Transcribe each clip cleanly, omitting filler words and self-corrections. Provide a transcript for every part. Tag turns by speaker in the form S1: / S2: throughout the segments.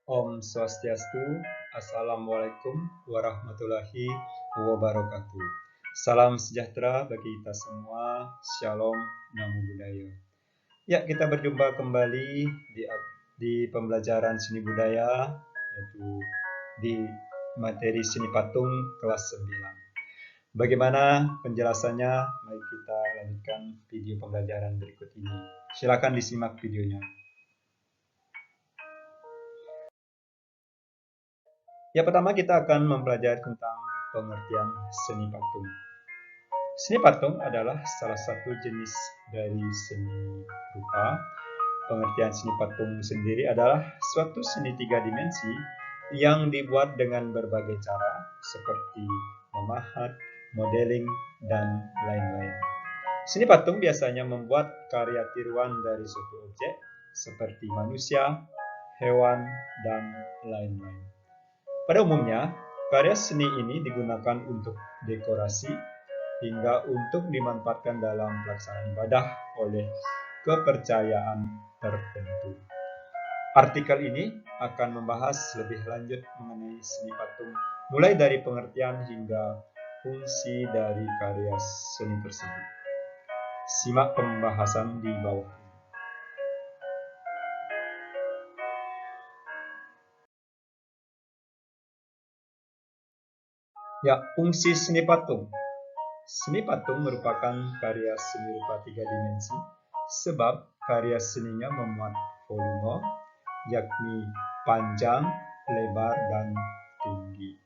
S1: Om Swastiastu, Assalamualaikum warahmatullahi wabarakatuh. Salam sejahtera bagi kita semua, Shalom, Namo Buddhaya. Ya, kita berjumpa kembali di pembelajaran seni budaya, yaitu di materi seni patung kelas 9. Bagaimana penjelasannya? Mari kita lanjutkan video pembelajaran berikut ini. Silakan disimak videonya. Ya, pertama kita akan mempelajari tentang pengertian seni patung. Seni patung adalah salah satu jenis dari seni rupa. Pengertian seni patung sendiri adalah suatu seni 3 dimensi yang dibuat dengan berbagai cara seperti memahat, modeling, dan lain-lain. Seni patung biasanya membuat karya tiruan dari suatu objek seperti manusia, hewan, dan lain-lain. Pada umumnya, karya seni ini digunakan untuk dekorasi hingga untuk dimanfaatkan dalam pelaksanaan ibadah oleh kepercayaan tertentu. Artikel ini akan membahas lebih lanjut mengenai seni patung, mulai dari pengertian hingga fungsi dari karya seni tersebut. Simak pembahasan di bawah. Ya, fungsi seni patung. Seni patung merupakan karya seni rupa 3 dimensi sebab karya seninya memuat volume, yakni panjang, lebar, dan tinggi.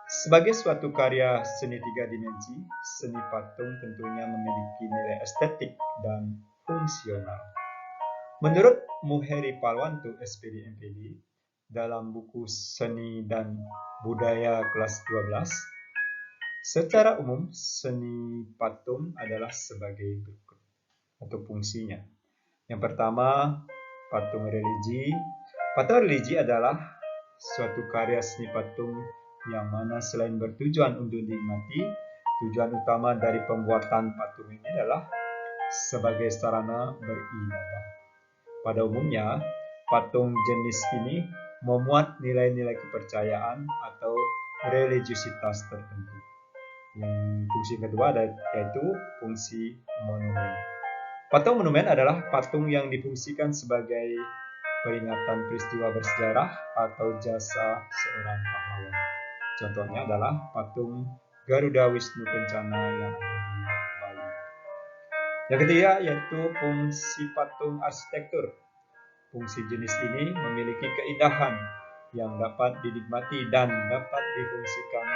S1: Sebagai suatu karya seni 3 dimensi, seni patung tentunya memiliki nilai estetik dan fungsional. Menurut Muheri Palwanto, SPD MPD, dalam buku Seni dan Budaya kelas 12, secara umum, seni patung adalah sebagai berikut untuk fungsinya. Yang pertama, patung religi. Patung religi adalah suatu karya seni patung yang mana selain bertujuan untuk dinikmati, tujuan utama dari pembuatan patung ini adalah sebagai sarana beribadah. Pada umumnya, patung jenis ini memuat nilai-nilai kepercayaan atau religiusitas tertentu. Yang fungsi kedua yaitu fungsi monumen. Patung monumen adalah patung yang difungsikan sebagai peringatan peristiwa bersejarah atau jasa seorang pahlawan. Contohnya adalah patung Garuda Wisnu Kencana yang ada di Bali. Yang ketiga yaitu fungsi patung arsitektur. Fungsi jenis ini memiliki keindahan yang dapat dinikmati dan dapat difungsikan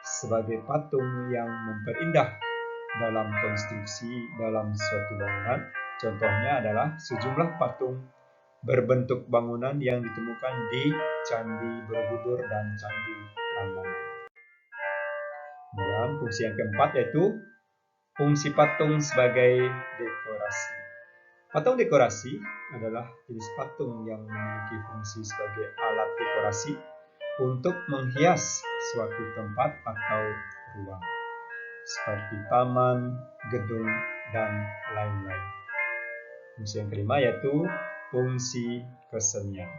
S1: sebagai patung yang memperindah dalam konstruksi dalam suatu bangunan. Contohnya adalah sejumlah patung berbentuk bangunan yang ditemukan di Candi Borobudur dan Candi Prambanan. Dan fungsi yang keempat yaitu fungsi patung sebagai dekorasi. Patung dekorasi adalah jenis patung yang memiliki fungsi sebagai alat dekorasi untuk menghias suatu tempat atau ruang, seperti taman, gedung, dan lain-lain. Fungsi yang kelima yaitu fungsi kesenian.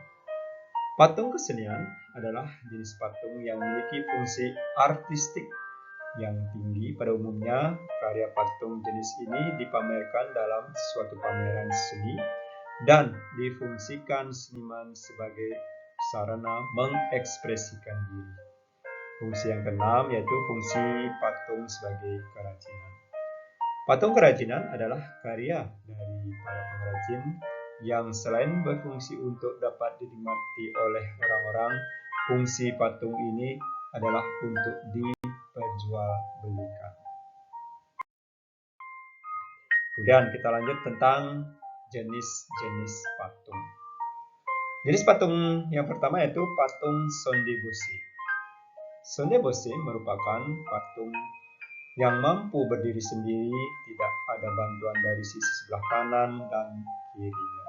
S1: Patung kesenian adalah jenis patung yang memiliki fungsi artistik yang tinggi. Pada umumnya, karya patung jenis ini dipamerkan dalam suatu pameran seni dan difungsikan seniman sebagai sarana mengekspresikan diri. Fungsi yang keenam yaitu fungsi patung sebagai kerajinan. Patung kerajinan adalah karya dari para pengrajin yang selain berfungsi untuk dapat dinikmati oleh orang-orang, fungsi patung ini adalah untuk diperjualbelikan. Kemudian kita lanjut tentang jenis-jenis patung. Jenis patung yang pertama yaitu patung Sondebushi. Sondebushi merupakan patung yang mampu berdiri sendiri, tidak ada bantuan dari sisi sebelah kanan dan kirinya.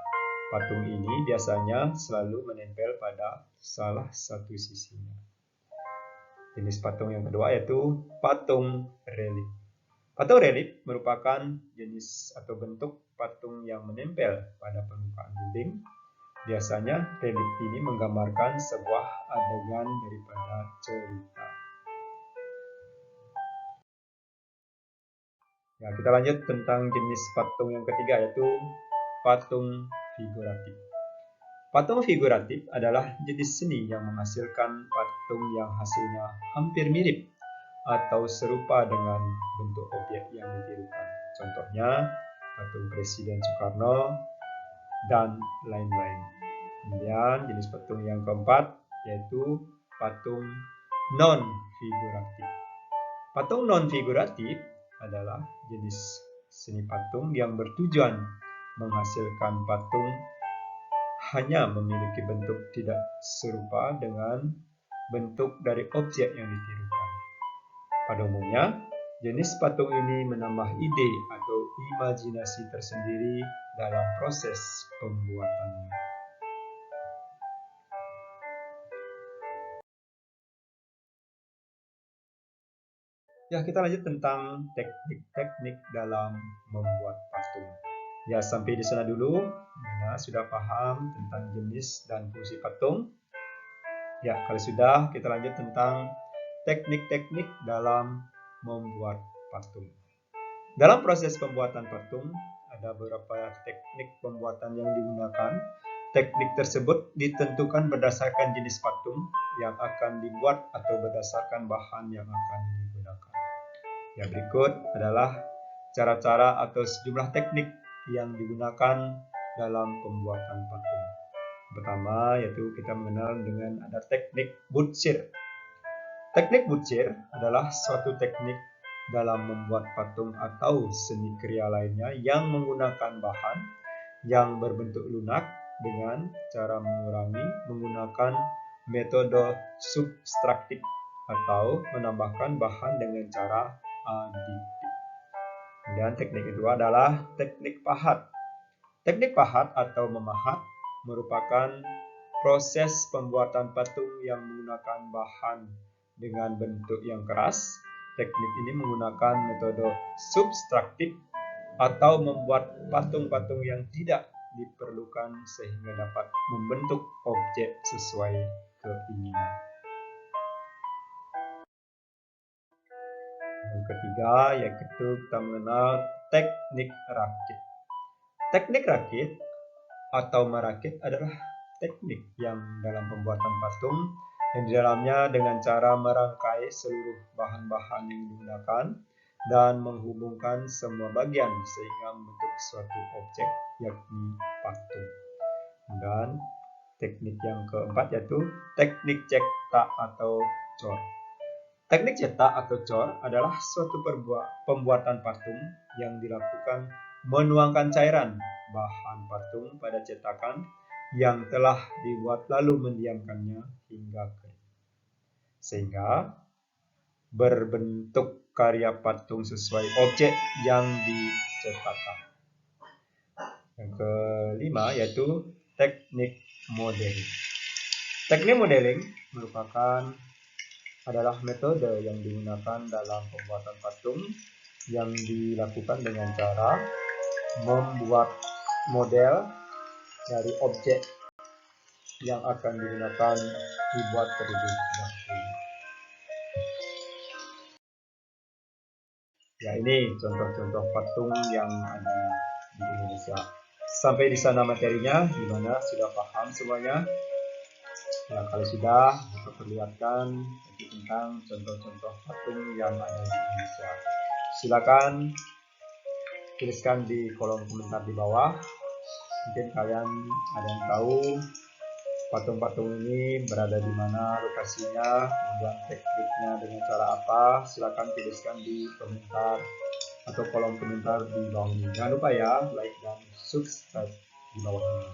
S1: Patung ini biasanya selalu menempel pada salah satu sisinya. Jenis patung yang kedua yaitu patung relief. Patung relief merupakan jenis atau bentuk patung yang menempel pada permukaan dinding Biasanya relik ini menggambarkan sebuah adegan daripada cerita. Ya, kita lanjut tentang jenis patung yang ketiga, yaitu patung figuratif. Patung figuratif adalah jenis seni yang menghasilkan patung yang hasilnya hampir mirip atau serupa dengan bentuk objek yang ditirukan. Contohnya, patung Presiden Soekarno dan lain-lain. Kemudian jenis patung yang keempat yaitu patung non-figuratif. Patung non-figuratif adalah jenis seni patung yang bertujuan menghasilkan patung hanya memiliki bentuk tidak serupa dengan bentuk dari objek yang ditirukan. Pada umumnya, jenis patung ini menambah ide atau imajinasi tersendiri dalam proses pembuatannya. Ya, kita lanjut tentang teknik-teknik dalam membuat patung. Ya, sampai di sana dulu. Mana sudah paham tentang jenis dan fungsi patung? Ya, kalau sudah, kita lanjut tentang teknik-teknik dalam membuat patung. Dalam proses pembuatan patung, ada beberapa teknik pembuatan yang digunakan. Teknik tersebut ditentukan berdasarkan jenis patung yang akan dibuat atau berdasarkan bahan yang akan digunakan. Ya, berikut adalah cara-cara atau sejumlah teknik yang digunakan dalam pembuatan patung. Pertama, yaitu kita mengenal dengan ada teknik butsir. Teknik butsir adalah suatu teknik dalam membuat patung atau seni kriya lainnya yang menggunakan bahan yang berbentuk lunak dengan cara menggunakan metode subtraktif atau menambahkan bahan dengan cara aditif. Dan teknik kedua adalah teknik pahat. Teknik pahat atau memahat merupakan proses pembuatan patung yang menggunakan bahan dengan bentuk yang keras. Teknik ini menggunakan metode subtraktif atau membuat patung-patung yang tidak diperlukan sehingga dapat membentuk objek sesuai keinginan. Yang ketiga, yaitu kita mengenal teknik rakit. Teknik rakit atau merakit adalah teknik yang dalam pembuatan patung yang di dalamnya dengan cara merangkai seluruh bahan-bahan yang digunakan dan menghubungkan semua bagian sehingga membentuk suatu objek yakni patung. Dan teknik yang keempat yaitu teknik cetak atau cor. Teknik cetak atau cor adalah suatu pembuatan patung yang dilakukan menuangkan cairan bahan patung pada cetakan yang telah dibuat lalu mendiamkannya hingga kering, sehingga berbentuk karya patung sesuai objek yang dicetakkan. Yang kelima yaitu teknik modeling. Teknik modeling adalah metode yang digunakan dalam pembuatan patung yang dilakukan dengan cara membuat model dari objek yang akan digunakan dibuat terlebih dahulu. Ya, ini contoh-contoh patung yang ada di Indonesia. Sampai di sana materinya, gimana? Sudah paham semuanya? Ya, kalau sudah, kita perlihatkan tentang contoh-contoh patung yang ada di Indonesia. Silakan tuliskan di kolom komentar di bawah. Mungkin kalian ada yang tahu patung-patung ini berada di mana lokasinya, kemudian tekniknya dengan cara apa. Silakan tuliskan di komentar atau kolom komentar di bawah ini. Jangan lupa ya, like dan subscribe di bawah ini.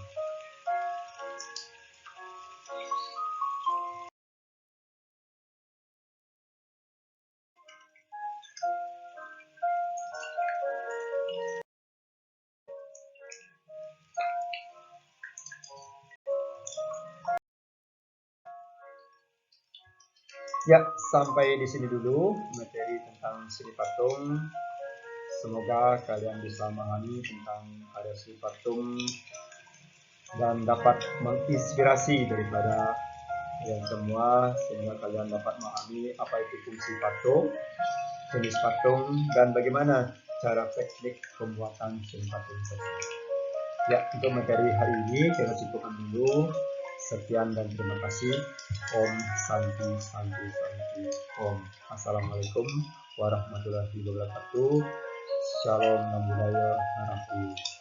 S1: Ya, sampai di sini dulu materi tentang seni patung. Semoga kalian bisa memahami tentang karya seni patung dan dapat menginspirasi daripada kalian semua, sehingga kalian dapat memahami apa itu fungsi patung, jenis patung, dan bagaimana cara teknik pembuatan seni patung tersebut. Ya, untuk materi hari ini kita cukupkan dulu. Sekian dan terima kasih. Om Santi Santi Santi Om. Assalamualaikum warahmatullahi wabarakatuh. Shalom Nam Budaya Harapi.